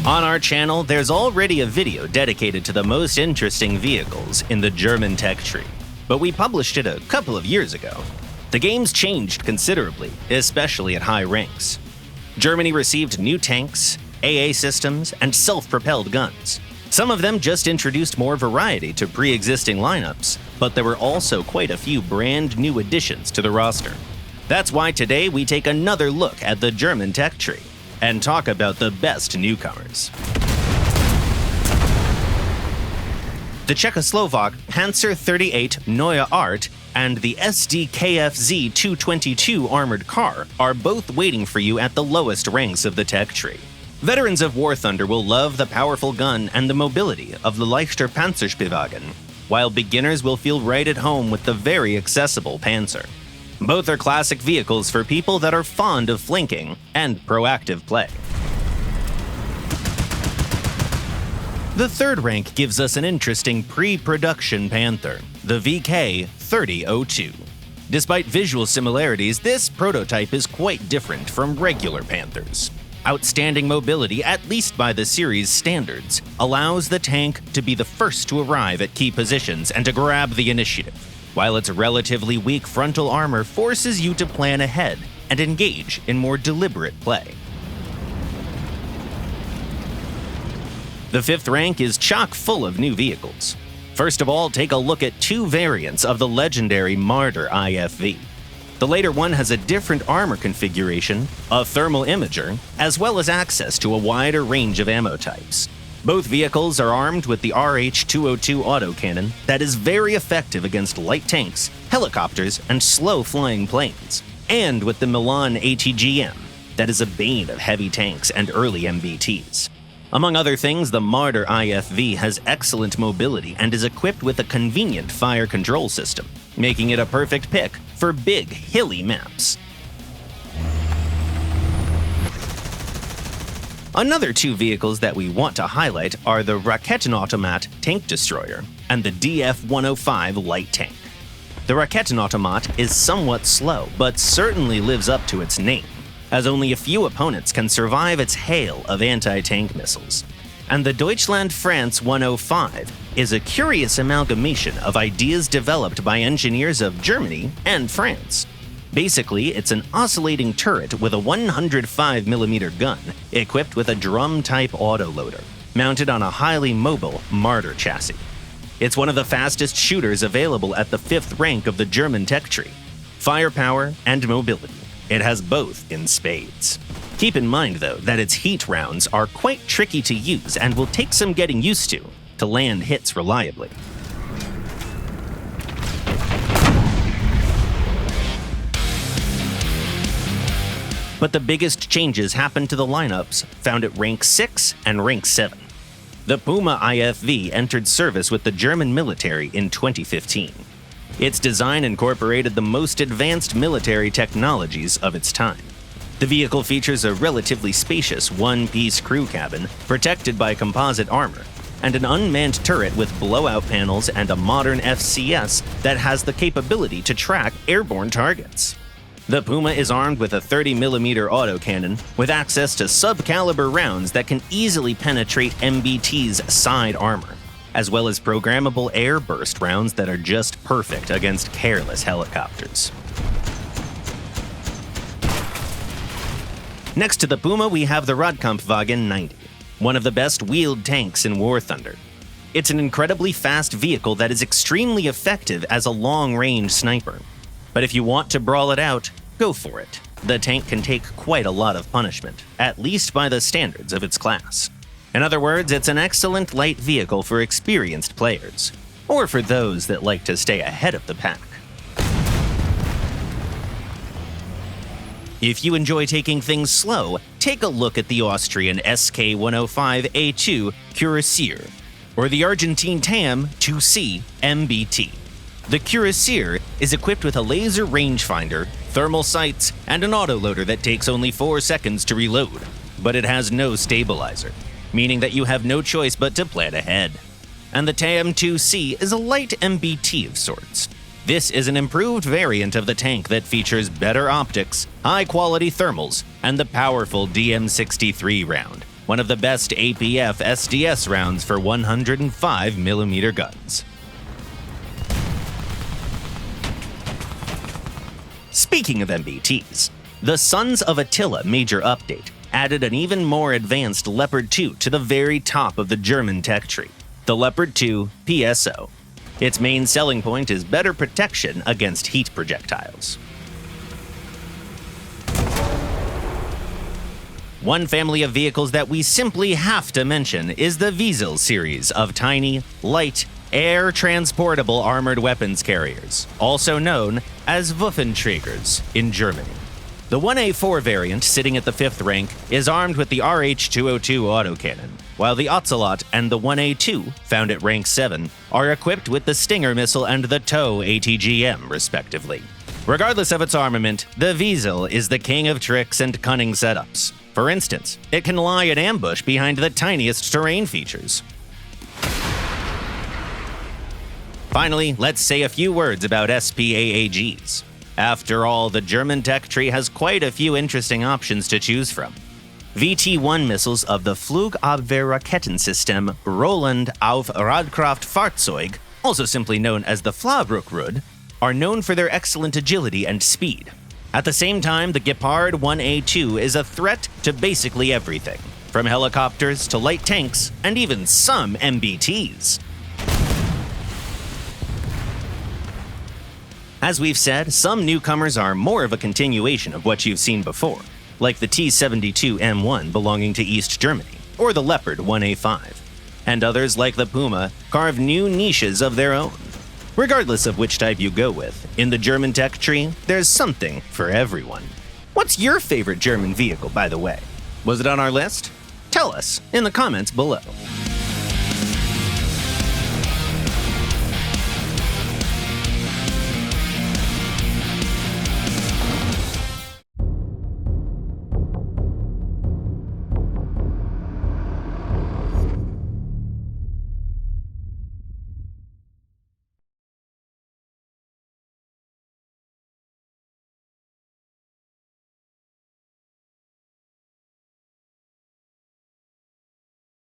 On our channel, there's already a video dedicated to the most interesting vehicles in the German tech tree, but we published it a couple of years ago. The game's changed considerably, especially at high ranks. Germany received new tanks, AA systems, and self-propelled guns. Some of them just introduced more variety to pre-existing lineups, but there were also quite a few brand new additions to the roster. That's why today we take another look at the German tech tree and talk about the best newcomers. The Czechoslovak Panzer 38 Neue Art and the SDKFZ 222 armored car are both waiting for you at the lowest ranks of the tech tree. Veterans of War Thunder will love the powerful gun and the mobility of the Leichter Panzerspielwagen, while beginners will feel right at home with the very accessible Panzer. Both are classic vehicles for people that are fond of flanking and proactive play. The third rank gives us an interesting pre-production Panther, the VK-3002. Despite visual similarities, this prototype is quite different from regular Panthers. Outstanding mobility, at least by the series standards, allows the tank to be the first to arrive at key positions and to grab the initiative, while its relatively weak frontal armor forces you to plan ahead and engage in more deliberate play. The fifth rank is chock full of new vehicles. First of all, take a look at two variants of the legendary Marder IFV. The later one has a different armor configuration, a thermal imager, as well as access to a wider range of ammo types. Both vehicles are armed with the RH-202 autocannon that is very effective against light tanks, helicopters, and slow-flying planes, and with the Milan ATGM that is a bane of heavy tanks and early MBTs. Among other things, the Marder IFV has excellent mobility and is equipped with a convenient fire control system, making it a perfect pick for big, hilly maps. Another two vehicles that we want to highlight are the Raketenautomat tank destroyer and the DF-105 light tank. The Raketenautomat is somewhat slow, but certainly lives up to its name, as only a few opponents can survive its hail of anti-tank missiles. And the Deutschland France 105 is a curious amalgamation of ideas developed by engineers of Germany and France. Basically, it's an oscillating turret with a 105mm gun equipped with a drum-type autoloader, mounted on a highly mobile Marder chassis. It's one of the fastest shooters available at the fifth rank of the German tech tree. Firepower and mobility. It has both in spades. Keep in mind, though, that its heat rounds are quite tricky to use and will take some getting used to land hits reliably. But the biggest changes happened to the lineups found at rank 6 and rank 7. The Puma IFV entered service with the German military in 2015. Its design incorporated the most advanced military technologies of its time. The vehicle features a relatively spacious one-piece crew cabin protected by composite armor, and an unmanned turret with blowout panels and a modern FCS that has the capability to track airborne targets. The Puma is armed with a 30mm autocannon with access to sub-caliber rounds that can easily penetrate MBT's side armor, as well as programmable air burst rounds that are just perfect against careless helicopters. Next to the Puma, we have the Radkampfwagen 90, one of the best wheeled tanks in War Thunder. It's an incredibly fast vehicle that is extremely effective as a long-range sniper. But if you want to brawl it out, go for it. The tank can take quite a lot of punishment, at least by the standards of its class. In other words, it's an excellent light vehicle for experienced players, or for those that like to stay ahead of the pack. If you enjoy taking things slow, take a look at the Austrian SK-105A2 Cuirassier, or the Argentine TAM 2C MBT. The Cuirassier is equipped with a laser rangefinder, thermal sights, and an autoloader that takes only 4 seconds to reload, but it has no stabilizer, meaning that you have no choice but to plan ahead. And the TAM 2C is a light MBT of sorts. This is an improved variant of the tank that features better optics, high-quality thermals, and the powerful DM63 round, one of the best APF SDS rounds for 105mm guns. Speaking of MBTs, the Sons of Attila major update added an even more advanced Leopard 2 to the very top of the German tech tree, the Leopard 2 PSO. Its main selling point is better protection against heat projectiles. One family of vehicles that we simply have to mention is the Wiesel series of tiny, light, air-transportable armored weapons carriers, also known as Waffenträgers in Germany. The 1A4 variant, sitting at the 5th rank, is armed with the RH-202 autocannon, while the Ocelot and the 1A2, found at rank 7, are equipped with the Stinger missile and the TOW ATGM, respectively. Regardless of its armament, the Wiesel is the king of tricks and cunning setups. For instance, it can lie in ambush behind the tiniest terrain features. Finally, let's say a few words about SPAAGs. After all, the German tech tree has quite a few interesting options to choose from. VT-1 missiles of the Flugabwehrraketensystem Roland auf Radkraftfahrzeug, also simply known as the Flabrückrud, are known for their excellent agility and speed. At the same time, the Gepard 1A2 is a threat to basically everything, from helicopters to light tanks, and even some MBTs. As we've said, some newcomers are more of a continuation of what you've seen before, like the T-72M1 belonging to East Germany, or the Leopard 1A5. And others, like the Puma, carve new niches of their own. Regardless of which type you go with, in the German tech tree, there's something for everyone. What's your favorite German vehicle, by the way? Was it on our list? Tell us in the comments below.